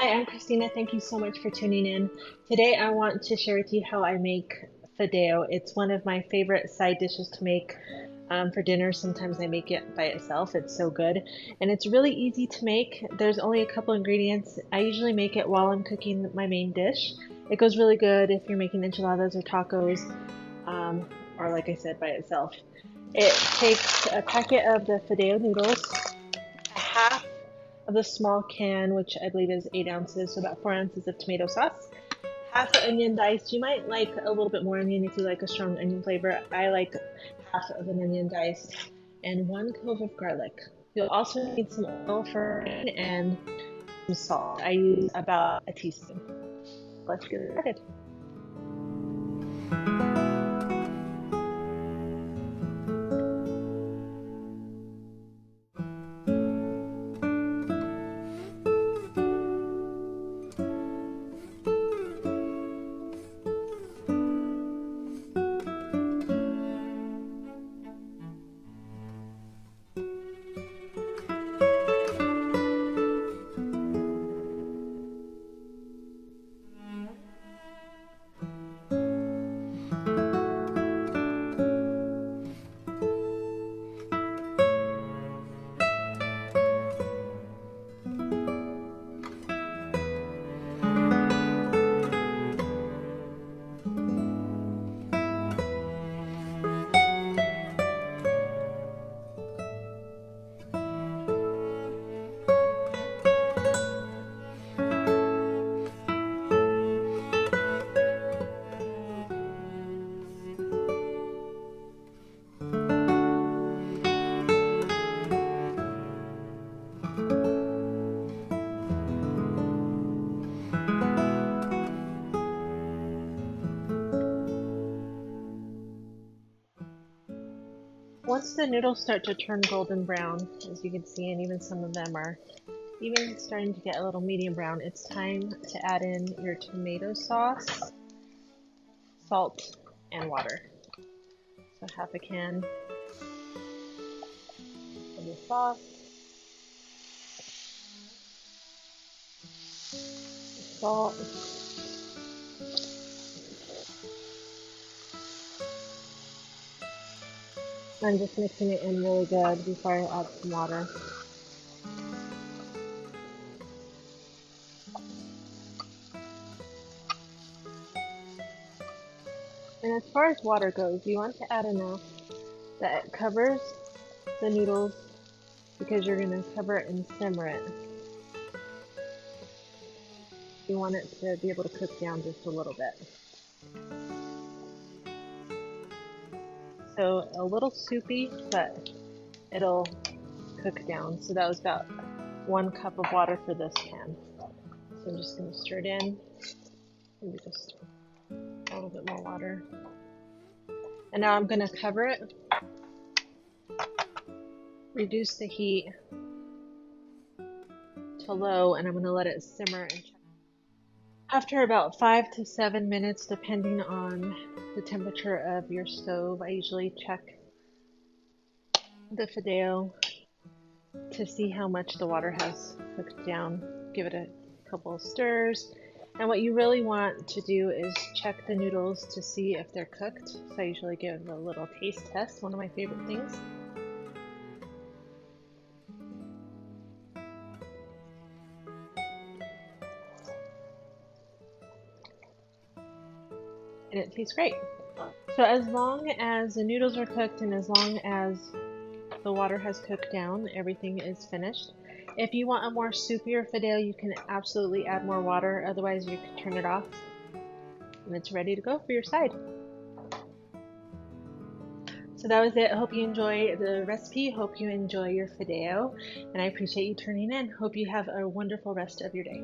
Hi, I'm Christina. Thank you so much for tuning in. Today I want to share with you how I make Fideo. It's one of my favorite side dishes to make for dinner. Sometimes I make it by itself. It's so good. And it's really easy to make. There's only a couple ingredients. I usually make it while I'm cooking my main dish. It goes really good if you're making enchiladas or tacos, or like I said, by itself. It takes a packet of the Fideo noodles, a half of the small can, which I believe is 8 ounces, so about 4 ounces of tomato sauce, half an onion diced. You might like a little bit more onion if you like a strong onion flavor. I like half of an onion diced, and 1 clove of garlic. You'll also need some oil for it and some salt. I use about a teaspoon. Let's get started. Once the noodles start to turn golden brown, as you can see, and even some of them are even starting to get a little medium brown, it's time to add in your tomato sauce, salt, and water. So half a can of the sauce, salt, I'm just mixing it in really good before I add some water. And as far as water goes, you want to add enough that it covers the noodles because you're going to cover it and simmer it. You want it to be able to cook down just a little bit. So a little soupy, but it'll cook down. So that was about 1 cup of water for this pan. So I'm just going to stir it in. Maybe just a little bit more water. And now I'm going to cover it, reduce the heat to low, and I'm going to let it simmer and check. After about 5 to 7 minutes, depending on the temperature of your stove, I usually check the Fideo to see how much the water has cooked down. Give it a couple of stirs. And what you really want to do is check the noodles to see if they're cooked. So I usually give a little taste test, one of my favorite things. And it tastes great. So as long as the noodles are cooked and as long as the water has cooked down, everything is finished. If you want a more soupier Fideo, you can absolutely add more water. Otherwise, you can turn it off and it's ready to go for your side. So that was it. I hope you enjoy the recipe. Hope you enjoy your Fideo, and I appreciate you tuning in. Hope you have a wonderful rest of your day.